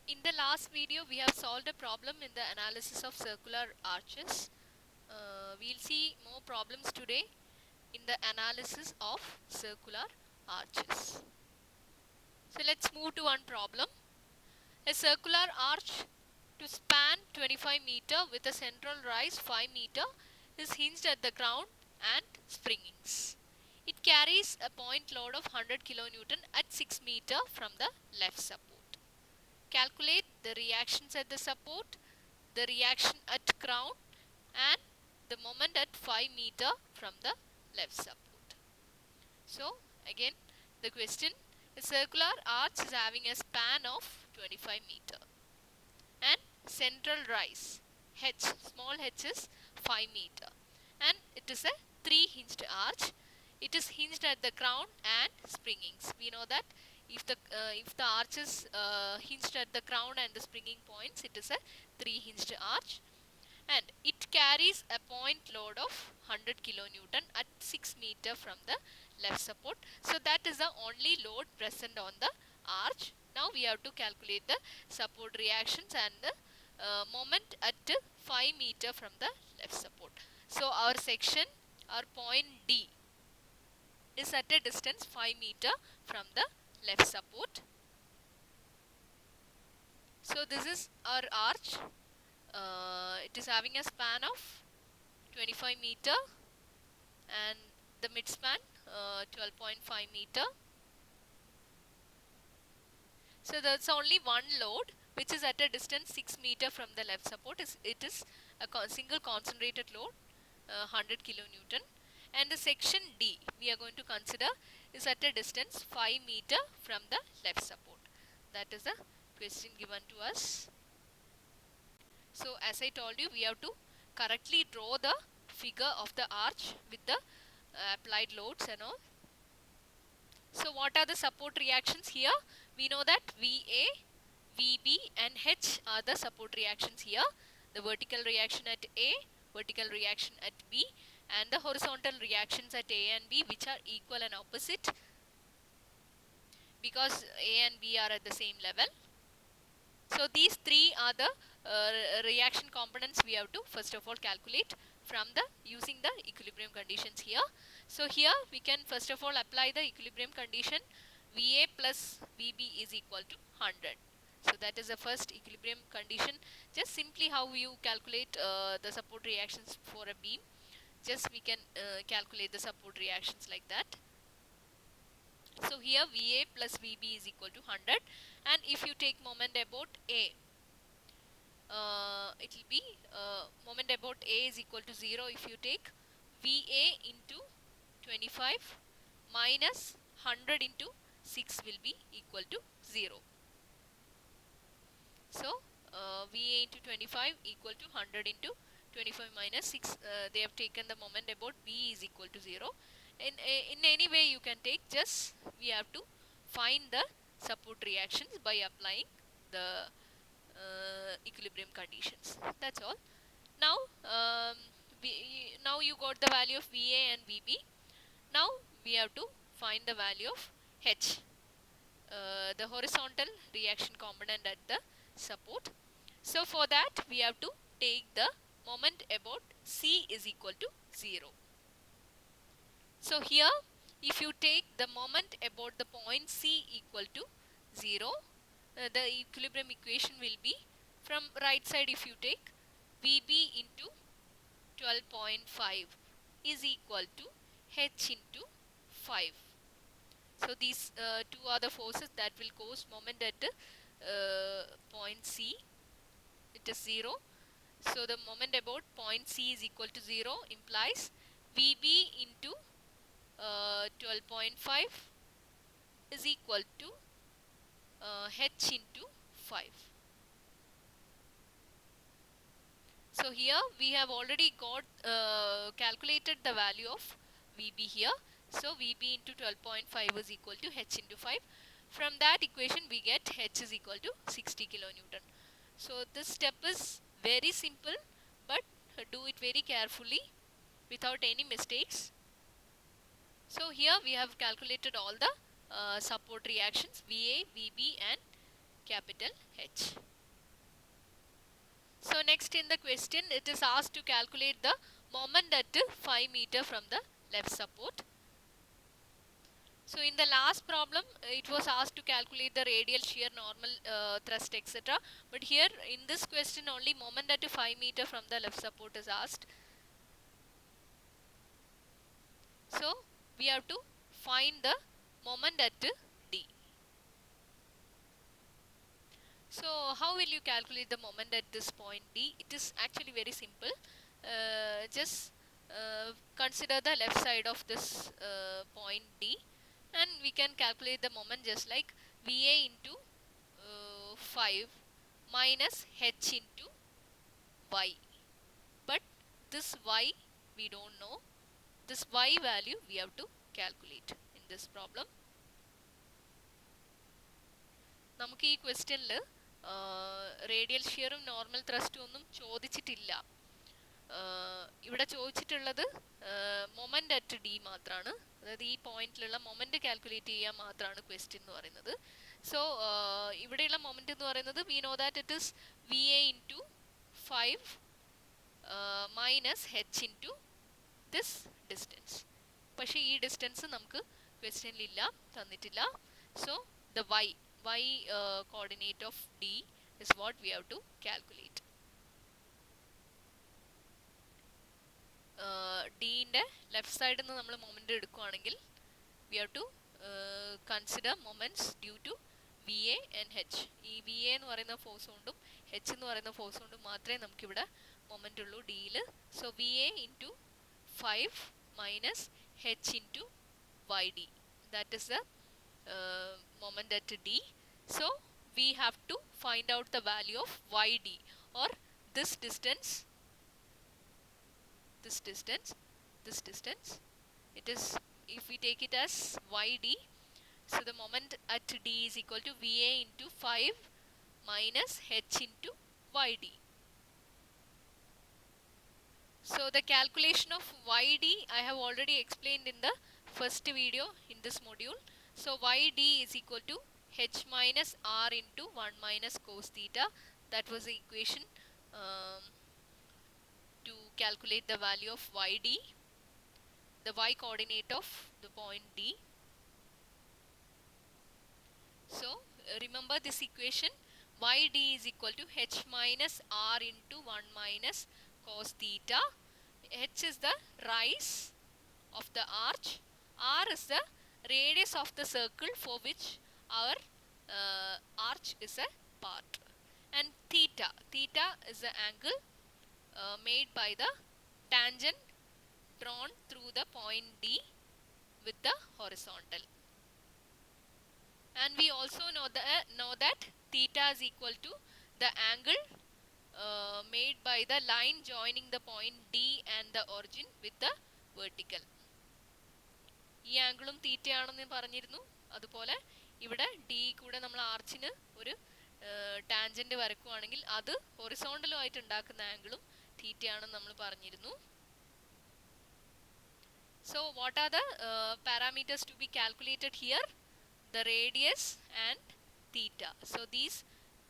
In the last video, we have solved a problem in the analysis of circular arches. We'll see more problems today in the analysis of circular arches. So let's move to one problem. A circular arch to span 25 meter with a central rise 5 meter is hinged at the ground and springings. It carries a point load of 100 kilonewton at 6 meter from the left support. Calculate the reactions at the support, the reaction at ground and the moment at 5 meter from the left support. So again the question, a circular arch is having a span of 25 meter and central rise h, small h is 5 meter and it is a 3 hinged arch. It is hinged at the crown and springings. We know that if the arch is hinged at the crown and the springing points, it is a 3 hinged arch and it carries a point load of 100 kilonewton at 6 meter from the left support. So that is the only load present on the arch. Now we have to calculate the support reactions and the moment at 5 meter from the left support. So our section, our point D is at a distance 5 meter from the left support. So this is our arch. It is having a span of 25 meter and the midspan 12.5 meter. So there's only one load which is at a distance 6 meter from the left support. It is a single concentrated load 100 kilonewton, and the section D we are going to consider is at a distance 5 meter from the left support. That is the question given to us. So as I told you, we have to correctly draw the figure of the arch with the applied loads and all. So what are the support reactions here? We know that VA, VB and H are the support reactions here. The vertical reaction at A, vertical reaction at B and the horizontal reactions at A and B, which are equal and opposite because A and B are at the same level. So these three are the reaction components we have to first of all calculate from the using the equilibrium conditions here. So here we can first of all apply the equilibrium condition, VA plus VB is equal to 100. So that is the first equilibrium condition. Just simply how you calculate the support reactions for a beam, just we can calculate the support reactions like that. So here VA plus VB is equal to 100, and if you take moment about A, it will be moment about A is equal to 0 if you take VA into 25 minus 100 into 6 will be equal to 0. So VA into 25 equal to 100 into 25 minus 6. They have taken the moment about B is equal to 0. In any way you can take, just we have to find the support reactions by applying the equilibrium conditions. That's all. Now now you got the value of VA and VB. Now we have to find the value of H, the horizontal reaction component at the support. So for that we have to take the moment about C is equal to 0. So here if you take the moment about the point C equal to 0, the equilibrium equation will be, from right side if you take VB into 12.5 is equal to H into 5. So these two are the forces that will cause moment at point C. It is 0. So the moment about point C is equal to 0 implies VB into 12.5 is equal to H into 5. So here we have already got calculated the value of VB here. So VB into 12.5 is equal to H into 5. From that equation we get H is equal to 60 kilonewton. So this step is very simple, but do it very carefully without any mistakes. So here we have calculated all the support reactions VA, VB and capital H. So next in the question, it is asked to calculate the moment at 5 meter from the left support. So in the last problem, it was asked to calculate the radial shear, normal thrust, etc. But here in this question, only moment at 5 meter from the left support is asked. So we have to find the moment at D. So how will you calculate the moment at this point D? It is actually very simple. Just consider the left side of this point D, and we can calculate the moment just like VA into 5 minus H into Y. But this Y we don't know. This Y value we have to calculate in this problem. നമുക്ക് ഈ ക്വസ്റ്റ്യനിൽ radial ഷിയറും normal ത്രസ്റ്റും ഒന്നും ചോദിച്ചിട്ടില്ല. ഇവിടെ ചോദിച്ചിട്ടുള്ളത് moment at D മാത്രമാണ്. അതായത് ഈ പോയിന്റിലുള്ള മൊമെന്റ് കാൽക്കുലേറ്റ് ചെയ്യാൻ മാത്രമാണ് ക്വസ്റ്റ്യൻ എന്ന് പറയുന്നത്. സോ ഇവിടെയുള്ള മൊമെന്റ് എന്ന് പറയുന്നത് we know that it is v a into 5 minus h into this distance. പക്ഷേ ഈ ഡിസ്റ്റൻസ് നമുക്ക് ക്വസ്റ്റ്യനിലില്ല, തന്നിട്ടില്ല. So the y coordinate of D is what we have to calculate. D ന്റെ ലെഫ്റ്റ് സൈഡിൽ നിന്ന് നമ്മൾ മൊമെന്റ് എടുക്കുകയാണെങ്കിൽ we have to consider moments due to VA and H. ഈ VA എന്ന് പറയുന്ന ഫോഴ്സ് കൊണ്ടും H എന്ന് പറയുന്ന ഫോഴ്സ് കൊണ്ടും മാത്രമേ നമുക്കിവിടെ മൊമെന്റ് ഉള്ളൂ ഡിയിൽ. So VA into 5 minus H into YD. That is the moment at D. So we have to find out the value of YD, or this distance. It is, if we take it as YD, so the moment at D is equal to VA into 5 minus H into YD. So the calculation of YD I have already explained in the first video in this module. So YD is equal to H minus R into 1 minus cos theta. That was the equation to calculate the value of YD, the Y coordinate of the point D. So remember this equation, YD is equal to H minus R into 1 minus cos theta. H is the rise of the arch, R is the radius of the circle for which our arch is a part, and theta is the angle made by the tangent drawn through the point D with the horizontal. And we also know that theta is equal to the angle made by the line joining the point D and the origin with the vertical. ഈ ആംഗിളും തീറ്റയാണെന്ന് പറഞ്ഞിരുന്നു. അതുപോലെ ഇവിടെ D കൂടെ നമ്മൾ ആർച്ചിന് ഒരു tangent വരക്കുകയാണെങ്കിൽ അത് ഹൊറിസോണ്ടലുമായിട്ട് ഉണ്ടാക്കുന്ന ആംഗിളും തീറ്റയാണെന്ന് നമ്മൾ പറഞ്ഞിരുന്നു. So what are the parameters to be calculated here? The radius and theta. So these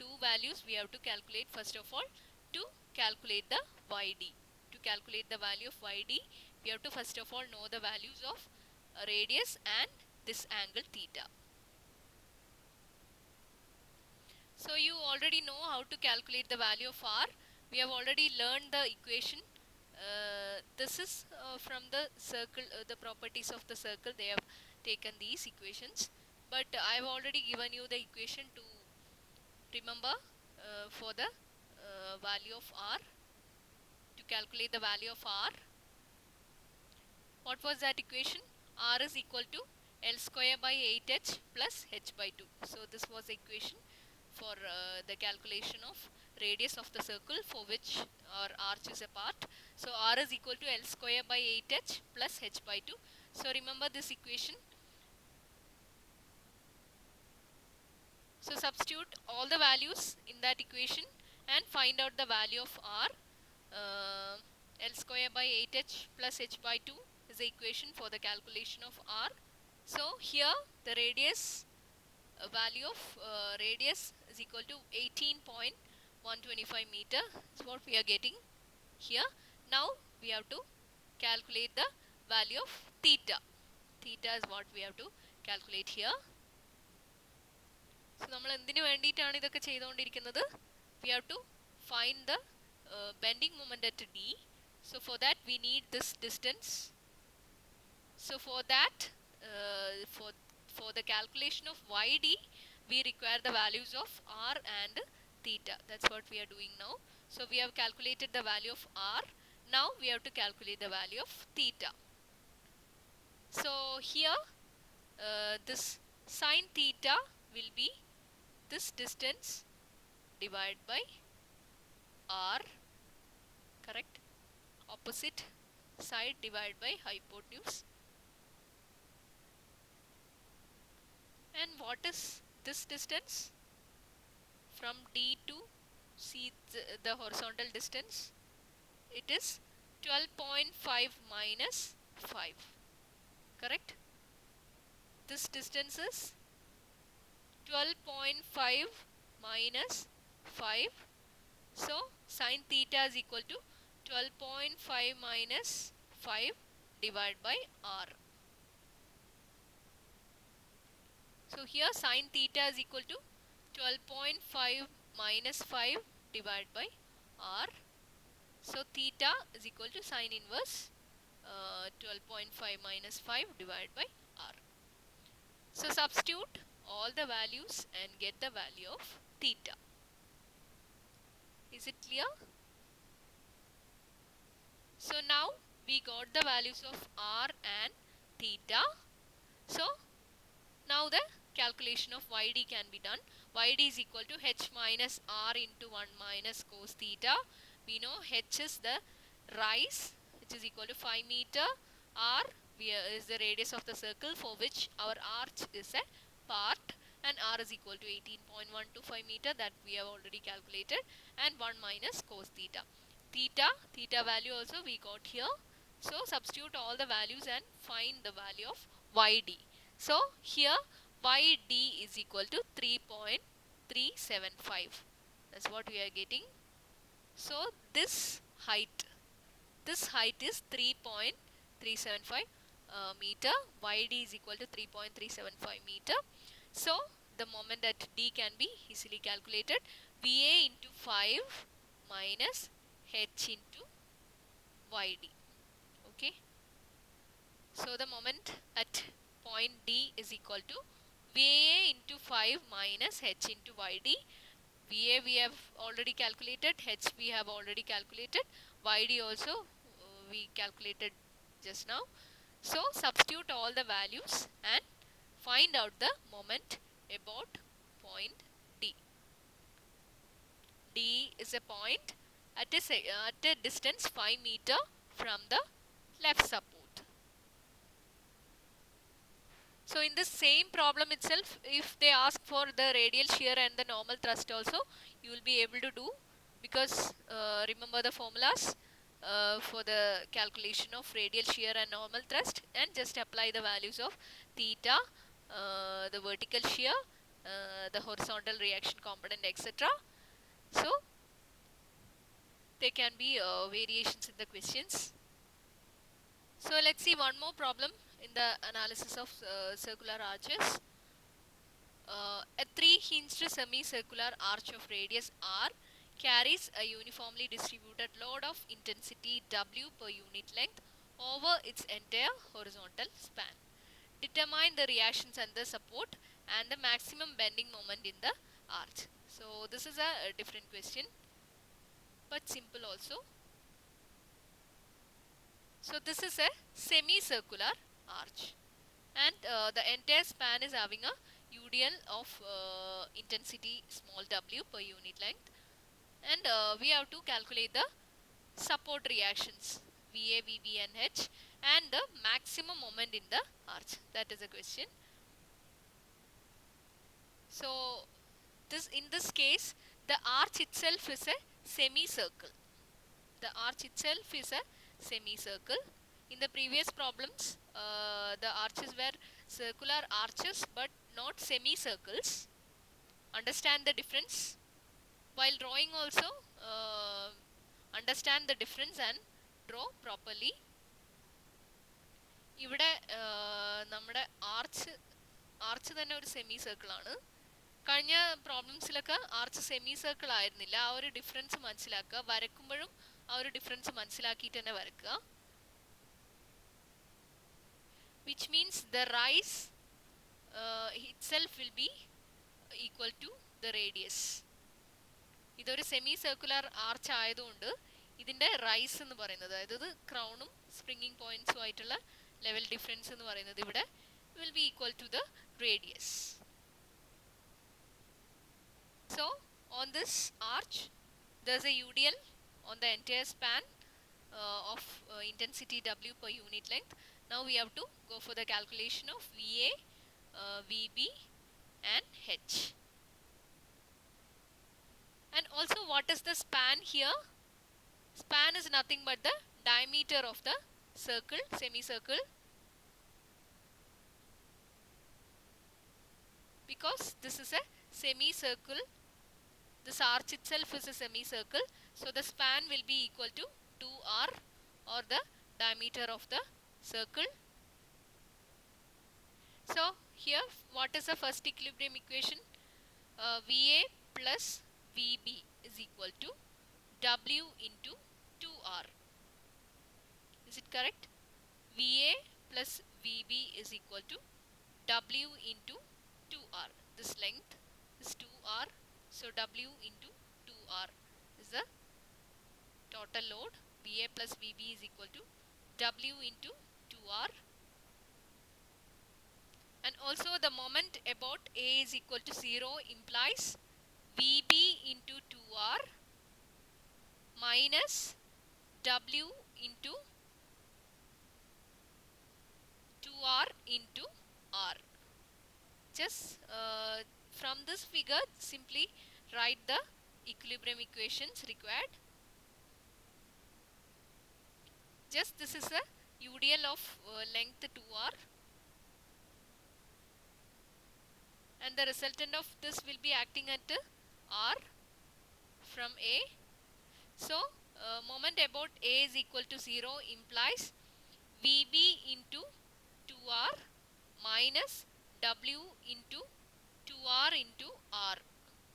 two values we have to calculate first of all to calculate the YD. To calculate the value of YD, we have to first of all know the values of radius and this angle theta. So you already know how to calculate the value of R. We have already learned the equation. This is from the circle, the properties of the circle. They have taken these equations, but I have already given you the equation to remember for the value of R. To calculate the value of R, what was that equation? R is equal to L square by 8H plus H by 2. So this was the equation for the calculation of radius of the circle for which our arch is a part. So R is equal to L square by 8H plus H by 2. So remember this equation. So substitute all the values in that equation and find out the value of R. L square by 8H plus H by 2 is the equation for the calculation of R. So here the radius value of radius is equal to 18.125 meter is what we are getting here. Now we have to calculate the value of theta. Theta is what we have to calculate here. So നമ്മൾ എന്തിനു വേണ്ടിയിട്ടാണ് ഇതൊക്കെ ചെയ്തുകൊണ്ടിരിക്കുന്നത്? We have to find the bending moment at D. So for that we need this distance. So for that, for the calculation of YD, we require the values of R and theta. That's what we are doing now. So we have calculated the value of R. Now we have to calculate the value of theta. So here this sine theta will be this distance divided by R, correct? Opposite side divided by hypotenuse. And what is this distance? From D to C, the horizontal distance, it is 12.5 minus 5, correct? This distance is 12.5 minus 5. So sine theta is equal to 12.5 minus 5 divided by R. So here sine theta is equal to 12.5 minus 5 divided by R. So theta is equal to sine inverse 12.5 minus 5 divided by R. So substitute all the values and get the value of theta. Is it clear? So now we got the values of R and theta. So now the calculation of YD can be done. YD is equal to H minus R into 1 minus cos theta. We know H is the rise, which is equal to 5 meter. R is the radius of the circle for which our arch is a part, and R is equal to 18.125 meter, that we have already calculated, and 1 minus cos theta. Theta value also we got here. So substitute all the values and find the value of YD. So here YD is equal to 3.375. That's what we are getting. So this height is 3.375 meter. YD is equal to 3.375 meter. So the moment at D can be easily calculated. VA into 5 minus H into YD. Okay. So the moment at point D is equal to VA into 5 minus H into YD. VA we have already calculated, H we have already calculated, YD also we calculated just now. So substitute all the values and find out the moment about point D. D is a point at a distance 5 meter from the left support. So in this same problem itself, if they ask for the radial shear and the normal thrust also, you will be able to do, because remember the formulas for the calculation of radial shear and normal thrust, and just apply the values of theta, the vertical shear, the horizontal reaction component, etc. So there can be variations in the questions. So let's see one more problem in the analysis of circular arches. A 3-hinged semicircular arch of radius R carries a uniformly distributed load of intensity W per unit length over its entire horizontal span. Determine the reactions and the support and the maximum bending moment in the arch. So this is a different question, but simple also. So this is a semicircular arch, and the entire span is having a UDL of intensity small w per unit length, and we have to calculate the support reactions VA, VB and H, and the maximum moment in the arch. That is a question. So in this case, the arch itself is a semicircle. The arch itself is a semicircle. In the previous problems, the arches were circular arches but not semicircles. understand the difference. While drawing also, understand the difference and draw properly. ഇവിടെ നമ്മുടെ arch തന്നെ ഒരു semi circle ആണ്. കഴിഞ്ഞ പ്രോബ്ലംസിലൊക്കെ arch semi circle ആയിരുന്നില്ല. ആ ഒരു difference മനസ്സിലാക്കുക. വരക്കുമ്പോഴും ആ ഒരു ഡിഫറൻസ് മനസ്സിലാക്കിയിട്ട് തന്നെ വരക്കുക. which means the rise itself will be equal to the radius. ഇതൊരു സെമി സർക്കുലർ ആർച്ച് ആയതുകൊണ്ട് ഇതിൻ്റെ റൈസ് എന്ന് പറയുന്നത്, അതായത് ക്രൗണും സ്പ്രിങ്ങിങ് പോയിന്റ്സും ആയിട്ടുള്ള ലെവൽ ഡിഫറൻസ് എന്ന് പറയുന്നത് ഇവിടെ will be equal to the radius. So on this arch there's a UDL on the entire span of intensity W per unit length. Now we have to go for the calculation of VA, VB and H. And also, what is the span here? Span is nothing but the diameter of the circle, semicircle. Because this is a semicircle, this arch itself is a semicircle, so the span will be equal to 2r, or the diameter of the circle. So here, what is the first equilibrium equation? VA plus VB is equal to W into 2R. Is it correct? VA plus VB is equal to W into 2R. This length is 2R, so W into 2R is the total load. VA plus VB is equal to W into 2R. And also the moment about A is equal to 0 implies VB into 2R minus W into 2R into R. Just from this figure, simply write the equilibrium equations required. Just this is a UDL of length 2R, and the resultant of this will be acting at R from A. So moment about A is equal to 0 implies VB into 2R minus W into 2R into R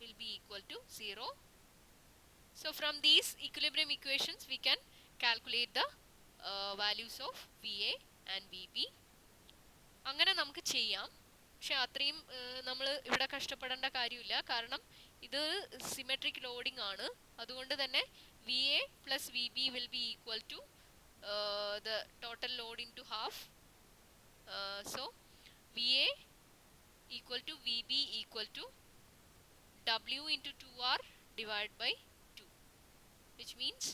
will be equal to 0. So from these equilibrium equations we can calculate the values of VA and VB. അങ്ങനെ നമുക്ക് ചെയ്യാം. പക്ഷെ അത്രയും നമ്മൾ ഇവിടെ കഷ്ടപ്പെടേണ്ട കാര്യമില്ല. കാരണം ഇത് സിമെട്രിക് ലോഡിംഗ് ആണ്. അതുകൊണ്ട് തന്നെ VA plus VB will be equal to the total load into half. So VA equal to VB equal to W into 2R divided by 2, which means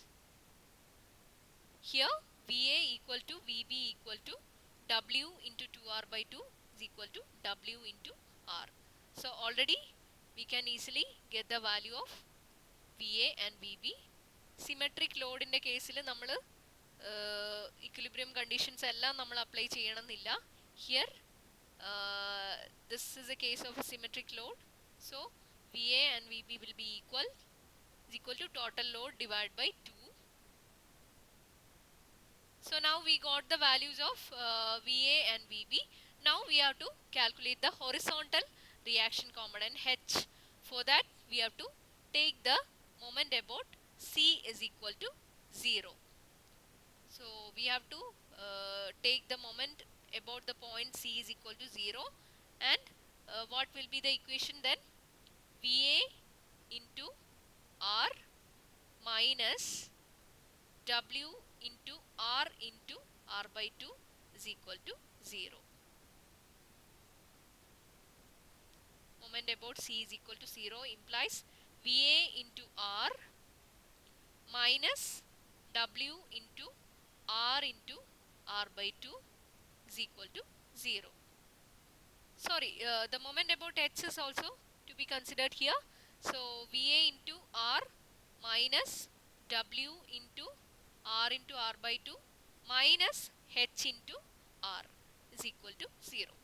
here VA equal to VB equal to W into 2R by 2 is equal to W into R. So already we can easily get the value of VA and VB. Symmetric load in the case നമ്മൾ equilibrium conditions എല്ലാം നമ്മൾ apply ചെയ്യണമെന്നില്ല. Here this is a case of a symmetric load, so VA and VB will be equal, is equal to total load divided by 2. So now we got the values of VA and VB. Now we have to calculate the horizontal reaction component H. For that we have to take the moment about C is equal to 0. So we have to take the moment about the point C is equal to 0, and what will be the equation then? VA into R minus W into R into R by 2 is equal to 0. Moment about C is equal to 0 implies VA into R minus W into R into R by 2 is equal to 0. Sorry, the moment about H is also to be considered here. So VA into R minus W into R into R by 2 minus H into R is equal to 0.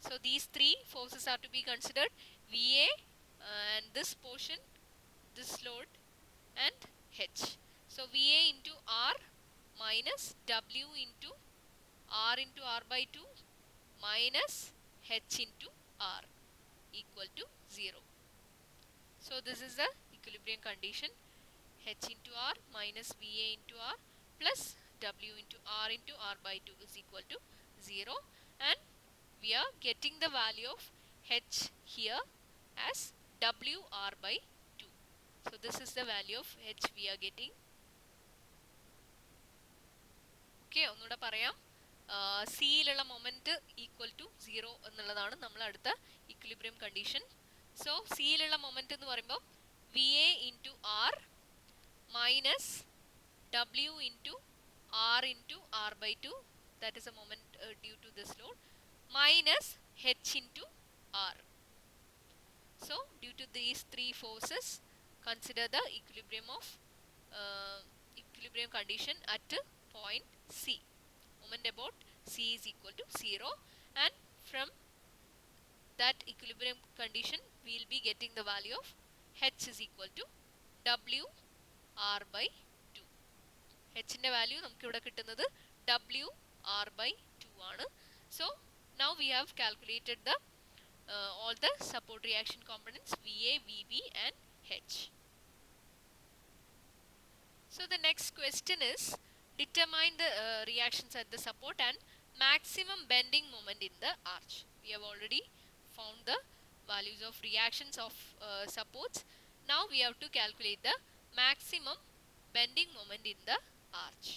So these three forces are to be considered: VA, and this portion, this load and H. So VA into R minus W into R by 2 minus H into R equal to 0. So this is the equilibrium condition. H into R minus VA into R plus W into R by 2 is equal to 0, and we are getting the value of H here as WR by 2. So this is the value of H we are getting. Okay, ഒന്നുകൂടെ പറയാം. സിയിലുള്ള moment equal to 0 എന്നുള്ളതാണ് നമ്മൾ അടുത്ത equilibrium condition. So സിയിലുള്ള moment എന്ന് പറയുമ്പോൾ VA into R minus W into R by 2, that is a moment due to this load, minus H into R. So due to these three forces, consider the equilibrium condition at point C. Moment about C is equal to 0, and from that equilibrium condition we will be getting the value of H is equal to WR by 2. H ന്റെ value നമുക്ക് ഇവിടെ കിട്ടുന്നത് WR by 2 ആണ്. So now we have calculated the all the support reaction components VA, VB and H. So the next question is, determine the reactions at the support and maximum bending moment in the arch. We have already found the values of reactions of supports. Now we have to calculate the maximum bending moment in the arch.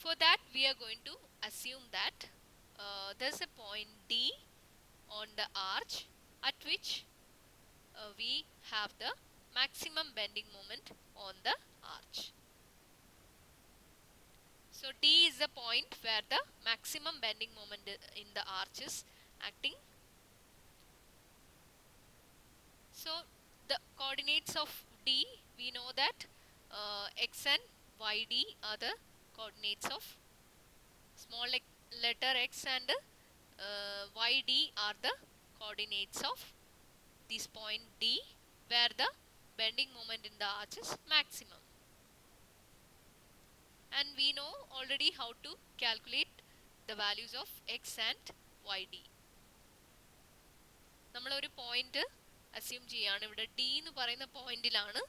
For that we are going to assume that there is a point D on the arch at which we have the maximum bending moment on the arch. So D is the point where the maximum bending moment in the arch is acting. So the coordinates of D, we know that X and YD are the coordinates of small letter x, and YD are the coordinates of this point D where the bending moment in the arch is maximum. And we know already how to calculate the values of X and YD. നമ്മൾ ഒരു point assume ചെയ്യാണ്. ഇവിടെ D എന്ന് പറയുന്ന പോയിന്റിലാണ്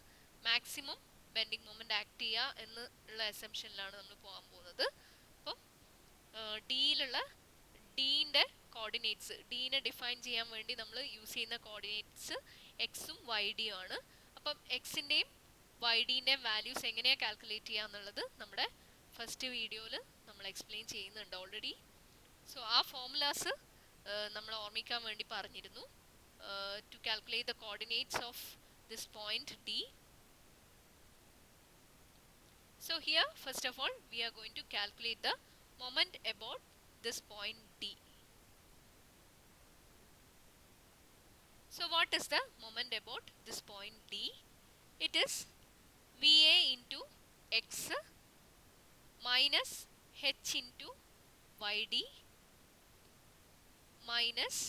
maximum bending moment act ചെയ്യുക എന്നുള്ള അസംഷനിലാണ് നമ്മൾ പോകാൻ പോകുന്നത്. അപ്പം ഡിയിലുള്ള ഡീൻ്റെ കോർഡിനേറ്റ്സ്, ഡീനെ ഡിഫൈൻ ചെയ്യാൻ വേണ്ടി നമ്മൾ യൂസ് ചെയ്യുന്ന കോർഡിനേറ്റ്സ് എക്സും വൈ ഡിയും ആണ്. അപ്പം എക്സിൻ്റെയും വൈ ഡിൻ്റെയും വാല്യൂസ് എങ്ങനെയാണ് കാൽക്കുലേറ്റ് ചെയ്യുക എന്നുള്ളത് നമ്മുടെ ഫസ്റ്റ് വീഡിയോയിൽ നമ്മൾ എക്സ്പ്ലെയിൻ ചെയ്യുന്നുണ്ട് ഓൾറെഡി. സോ ആ ഫോർമുലാസ് നമ്മൾ ഓർമ്മിക്കാൻ വേണ്ടി പറഞ്ഞിരുന്നു. To calculate the coordinates of this point D. So here first of all we are going to calculate the moment about this point D. So what is the moment about this point D? It is VA into X minus H into YD minus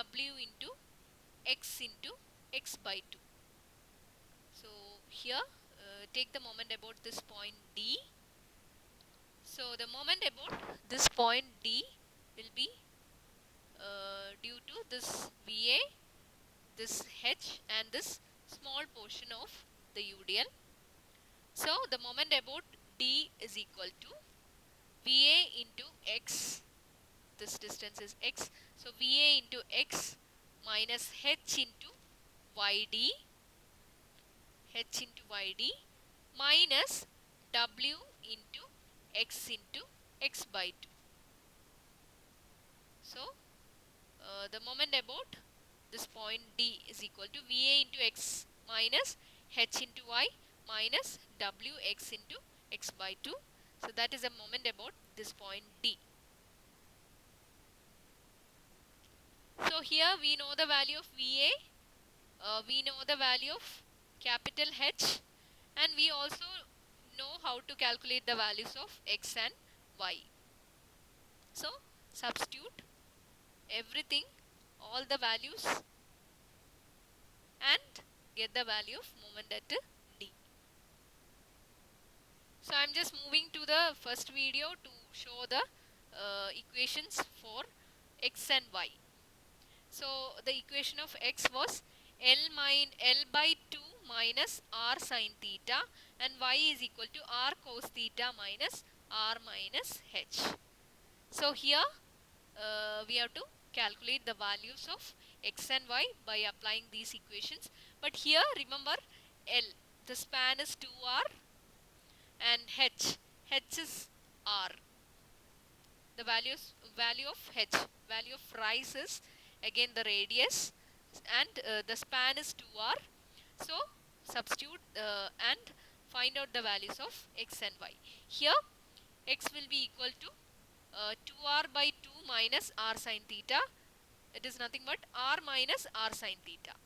W into X by 2. So here take the moment about this point D. So the moment about this point D will be due to this VA, this H and this small portion of the UDL. So the moment about D is equal to VA into X, this distance is X, so VA into X minus H into YD, H into YD minus W into X by 2. So the moment about this point D is equal to VA into X minus H into Y minus WX into X by 2. So that is the moment about this point D. So here we know the value of VA, we know the value of capital H, and we also know how to calculate the values of X and Y. So substitute everything all the values and get the value of moment at D. So I am just moving to the first video to show the equations for x and y. So the equation of x was L by 2 minus r sin theta, and y is equal to r cos theta minus r minus h. So here we have to calculate the values of x and y by applying these equations. But here remember, L, the span is 2r, and h is r. The value of value of rise is again the radius, and the span is 2r. So substitute and find out the values of x and y. Here x will be equal to 2r by 2 minus r sin theta. It is nothing but r minus r sin theta.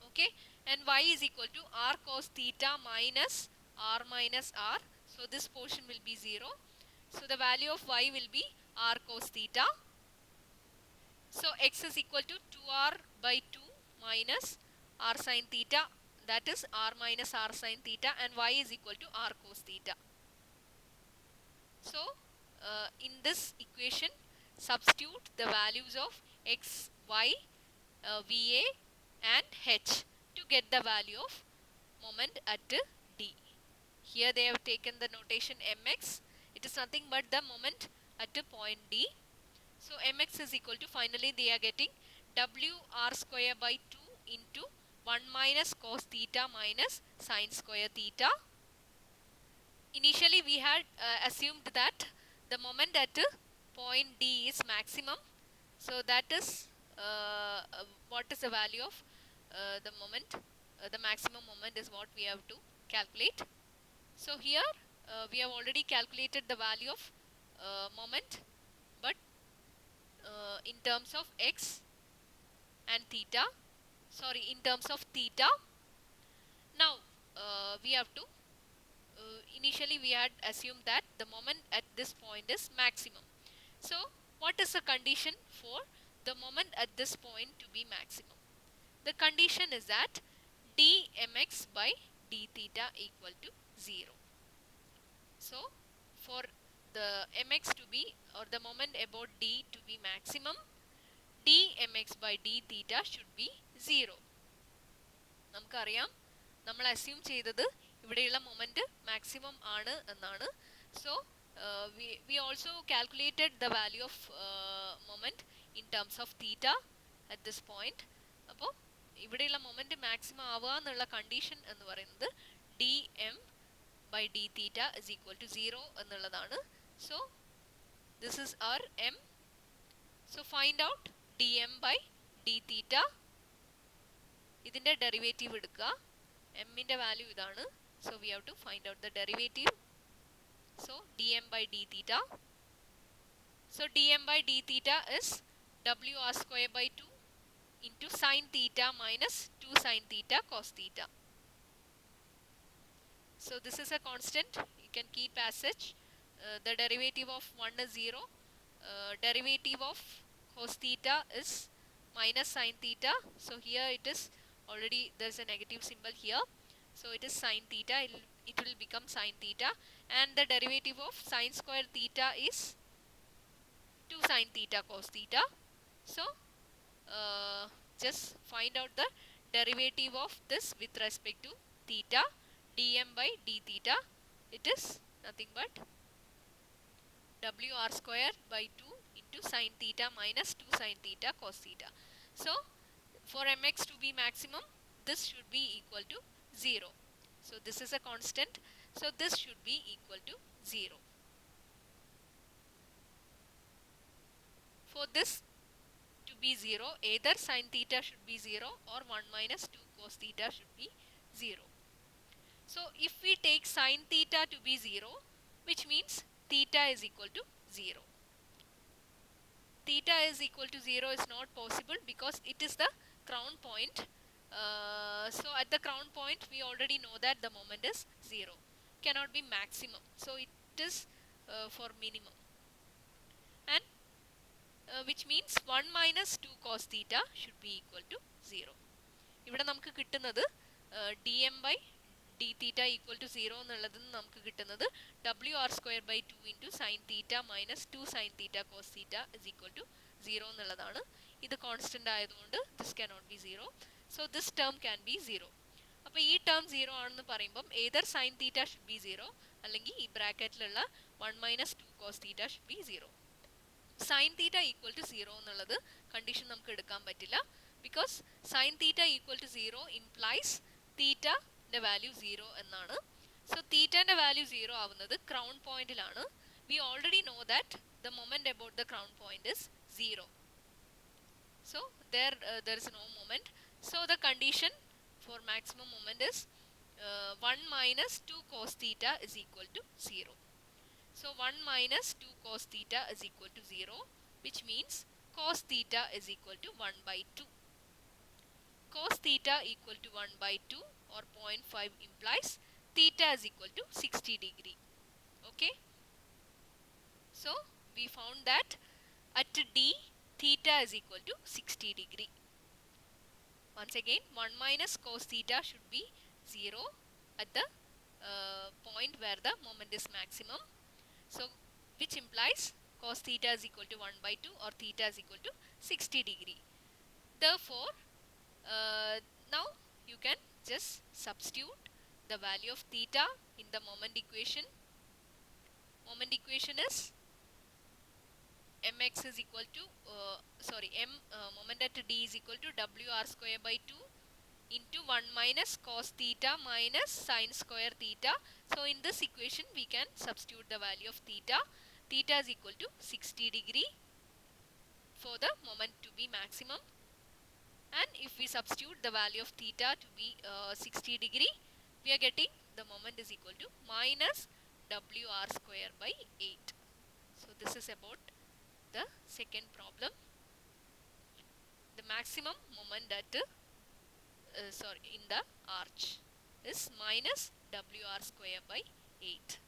Okay, and y is equal to r cos theta minus r minus r. So this portion will be 0. So the value of y will be r cos theta. So x is equal to 2r by 2 minus r sin theta, that is r minus r sin theta, and y is equal to r cos theta. So in this equation substitute the values of x, y, va and h to get the value of moment at D. Here they have taken the notation mx. It is nothing but the moment at point D. So mx is equal to, finally they are getting w r square by 2 into 1 minus cos theta minus sin square theta. Initially we had assumed that the moment at point D is maximum. So that is what is the value of the moment, the maximum moment is what we have to calculate. So here we have already calculated the value of moment, but in terms of x and theta, in terms of theta. Now we have to, initially we had assumed that the moment at this point is maximum. So what is the condition for the moment at this point to be maximum? The condition is that dmx by d theta equal to 0. So for the mx to be, or the moment about d to be maximum, dmx by d theta should be 0. നമുക്കറിയാം, നമ്മൾ assume ചെയ്തത് ഇവിടെയുള്ള moment maximum ആണ് എന്നാണ്. So we also calculated the value of moment in terms of theta at this point. അപ്പോൾ ഇവിടെയുള്ള moment maximum ആവുക എന്നുള്ള കണ്ടീഷൻ എന്ന് പറയുന്നത് dm by d theta is equal to 0 എന്നുള്ളതാണ്. So this is our m. So find out dm by d theta. ഇതിന്റെ derivative എടുക്കുക. m ന്റെ വാല്യൂ ഇതാണ്. So we have to find out the derivative. So dm by d theta. So dm by d theta is wr square by 2 into sin theta minus 2 sin theta cos theta. So this is a constant, you can keep as such. The derivative of 1 is 0. Derivative of cos theta is minus sin theta. So here it is already, there is a negative symbol here. So it is sin theta, it will become sin theta. And the derivative of sin square theta is 2 sin theta cos theta. So just find out the derivative of this with respect to theta. dm by d theta, it is nothing but wr square by 2 into sin theta minus 2 sin theta cos theta. So for mx to be maximum, this should be equal to 0. So this is a constant, so this should be equal to 0. For this to be 0, either sin theta should be 0 or 1 minus 2 cos theta should be 0. So if we take sin theta to be 0, which means theta is equal to 0. Theta is equal to 0 is not possible because it is the crown point. So at the crown point we already know that the moment is 0. Cannot be maximum. So it is for minimum. And which means 1 minus 2 cos theta should be equal to 0. ഇവിടെ നമുക്ക് കിട്ടുന്നത് dm by d theta equal to 0 എന്നുള്ളതിൽ നിന്ന് നമുക്ക് കിട്ടുന്നത് wr² by 2 into sin theta minus 2 sin theta cos theta is equal to 0 എന്നുള്ളതാണ്. ഇത് constant ആയതുകൊണ്ട് this cannot be 0. So this term can be 0. അപ്പോൾ ഈ ടേം 0 ആണെന്ന് പറയുമ്പം either sin theta should be 0 അല്ലെങ്കിൽ ഈ ബ്രാക്കറ്റിലുള്ള 1 minus 2 cos theta should be 0. sin theta equal to 0 എന്നുള്ളത് കണ്ടീഷൻ നമുക്ക് എടുക്കാൻ പറ്റില്ല. Because sin theta equal to 0 implies theta ന്റെ വാല്യൂ 0 എന്നാണ്. So theta ന്റെ വാല്യൂ 0 ആവുന്നത് crown പോയിന്റിലാണ്. We already know that the moment about the crown point is 0. So there is no moment. So the condition for maximum moment is 1 minus 2 cos theta is equal to 0. So 1 minus 2 cos theta is equal to 0, which means cos theta is equal to 1 by 2. Cos theta equal to 1 by 2 or 0.5 implies theta is equal to 60 degree. Okay. So we found that at D theta is equal to 60 degree. Once again, 1 minus cos theta should be 0 at the point where the moment is maximum. So which implies cos theta is equal to 1 by 2 or theta is equal to 60 degree. Therefore, now you can just substitute the value of theta in the moment equation. Moment equation is mx is equal to moment at D is equal to wr² by 2 into 1 minus cos theta minus sin square theta. So in this equation we can substitute the value of theta. Theta is equal to 60 degree for the moment to be maximum, and if we substitute the value of theta to be 60 degree, we are getting the moment is equal to minus wr² by 8. So this is about the second problem. The maximum moment at in the arch is minus wr² by 8.